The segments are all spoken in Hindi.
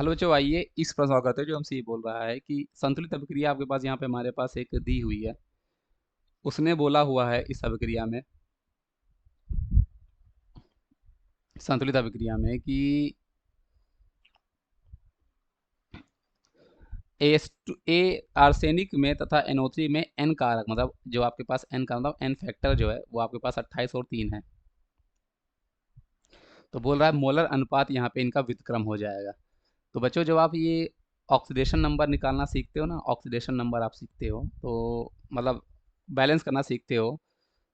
हेलो बच्चों, आइए इस प्रश्न को करते हैं जो हमसे ये बोल रहा है कि संतुलित अभिक्रिया आपके पास यहाँ पे हमारे पास एक दी हुई है। उसने बोला हुआ है इस अभिक्रिया में, संतुलित अभिक्रिया में कि ए आर्सेनिक में तथा NO3 में एन कारक, मतलब जो आपके पास एन का मतलब एन फैक्टर जो है वो आपके पास 28 और 3 है। तो बोल रहा है मोलर अनुपात यहाँ पे इनका व्युत्क्रम हो जाएगा। तो बच्चों जब आप ये ऑक्सीडेशन नंबर निकालना सीखते हो ना, ऑक्सीडेशन नंबर आप सीखते हो तो मतलब बैलेंस करना सीखते हो,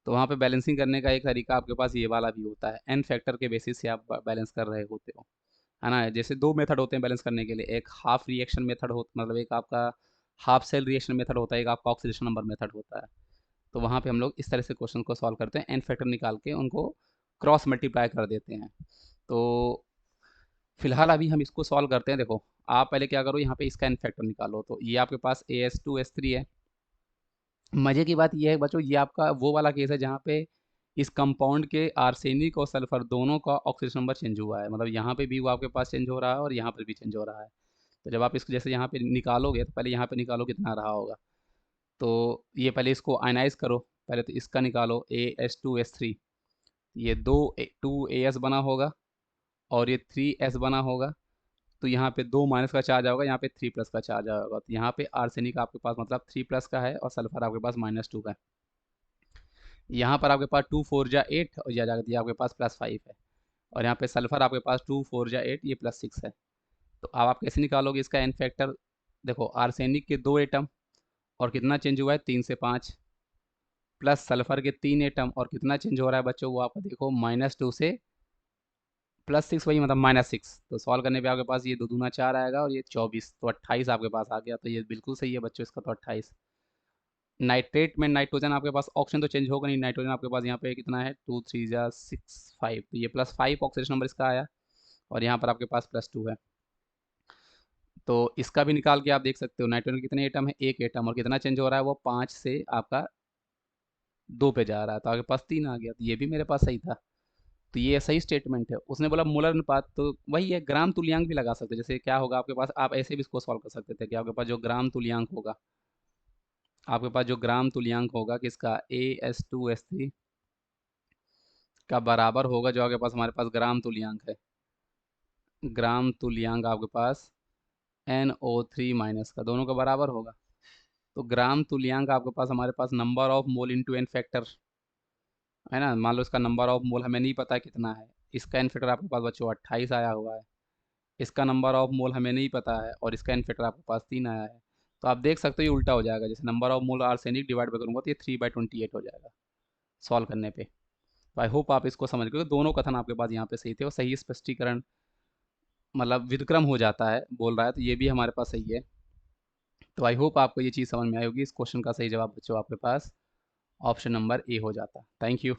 तो वहाँ पे बैलेंसिंग करने का एक तरीका आपके पास ये वाला भी होता है। एन फैक्टर के बेसिस से आप बैलेंस कर रहे होते हो, है ना। जैसे दो मेथड होते हैं बैलेंस करने के लिए, एक हाफ रिएक्शन मेथड हो, मतलब एक आपका हाफ सेल रिएक्शन मेथड होता है, एक आपका ऑक्सीडेशन नंबर मेथड होता है। तो वहाँ पे हम लोग इस तरह से क्वेश्चन को सॉल्व करते हैं, एन फैक्टर निकाल के उनको क्रॉस मल्टीप्लाई कर देते हैं। तो फिलहाल अभी हम इसको सॉल्व करते हैं। देखो आप पहले क्या करो, यहाँ पे इसका एन फैक्टर निकालो। तो ये आपके पास AS2S3 है। मजे की बात यह है बच्चों, ये आपका वो वाला केस है जहाँ पे इस कंपाउंड के आर्सेनिक और सल्फर दोनों का ऑक्सीडेशन नंबर चेंज हुआ है, मतलब यहाँ पे भी वो आपके पास चेंज हो रहा है और यहाँ पर भी चेंज हो रहा है। तो जब आप इसको जैसे यहाँ पे निकालोगे तो पहले यहाँ पे निकालो कितना रहा होगा। तो ये पहले इसको आयनाइज करो, पहले तो इसका निकालो AS2S3। ये 2 AS बना होगा और ये 3S बना होगा। तो यहाँ पे 2 माइनस का चार्ज होगा, यहाँ पे 3 प्लस का चार्ज आएगा। तो यहाँ पे आर्सेनिक आपके पास मतलब 3 प्लस का है और सल्फर आपके पास -2 का है। यहाँ पर आपके पास 2 4 जा 8 और यह जाकर दिया आपके पास +5 है। और यहाँ पे सल्फर आपके पास 2 4 जा 8, ये +6 है। तो अब आप कैसे निकालोगे इसका एन फैक्टर। देखो आर्सेनिक के 2 एटम और कितना चेंज हुआ है 3 से 5, प्लस सल्फर के 3 एटम और कितना चेंज हो रहा है बच्चों, वो आपको देखो -2 से +6, वही मतलब -6। तो सॉल्व करने पे आपके पास ये 2 दूना 4 आएगा और ये 24, तो 28 आपके पास आ गया। तो ये बिल्कुल सही है बच्चों, इसका तो 28। नाइट्रेट में नाइट्रोजन आपके पास ऑक्सीजन तो चेंज होगा नहीं, नाइट्रोजन आपके पास यहाँ पे कितना है 2 3 जा 6 5, तो ये +5 ऑक्सीडेशन नंबर इसका आया और यहाँ पर आपके पास +2 है। तो इसका भी निकाल के आप देख सकते हो, नाइट्रोजन कितने एटम है, एक एटम, और कितना चेंज हो रहा है वो 5 से आपका 2 पे जा रहा है, तो आपके पास 3 आ गया। तो ये भी मेरे पास सही था। तो ये सही स्टेटमेंट है। उसने बोला मोलर अनुपात, तो वही है, ग्राम तुल्यांक भी लगा सकते हैं। जैसे क्या होगा आपके पास, आप ऐसे भी इसको सॉल्व कर सकते थे कि आपके पास जो ग्राम तुल्यांक होगा, आपके पास जो ग्राम तुल्यांक होगा किसका, AS2S3 का बराबर होगा जो आपके पास हमारे पास ग्राम तुल्यांक है, ग्राम तुल्यांक आपके पास NO3 माइनस का, दोनों का बराबर होगा। तो ग्राम तुल्यांक आपके पास हमारे पास number of mole into an factor है ना। मान लो इसका नंबर ऑफ मोल हमें नहीं पता कितना है, इसका एन फैक्टर आपके पास बच्चों 28 आया हुआ है। इसका नंबर ऑफ मोल हमें नहीं पता है और इसका एन फैक्टर आपके पास 3 आया है। तो आप देख सकते हो ये उल्टा हो जाएगा, जैसे number of mole arsenic divide पे करूँगा तो ये 3/28 हो जाएगा सॉल्व करने पे। तो आई होप आप इसको समझ गए, दोनों कथन आपके पास यहाँ पे सही थे और सही स्पष्टीकरण, मतलब व्युत्क्रम हो जाता है बोल रहा है, तो ये भी हमारे पास सही है। तो आई होप आपको ये चीज़ समझ में आई होगी। इस क्वेश्चन का सही जवाब बच्चों आपके पास ऑप्शन नंबर ए हो जाता है। Thank you.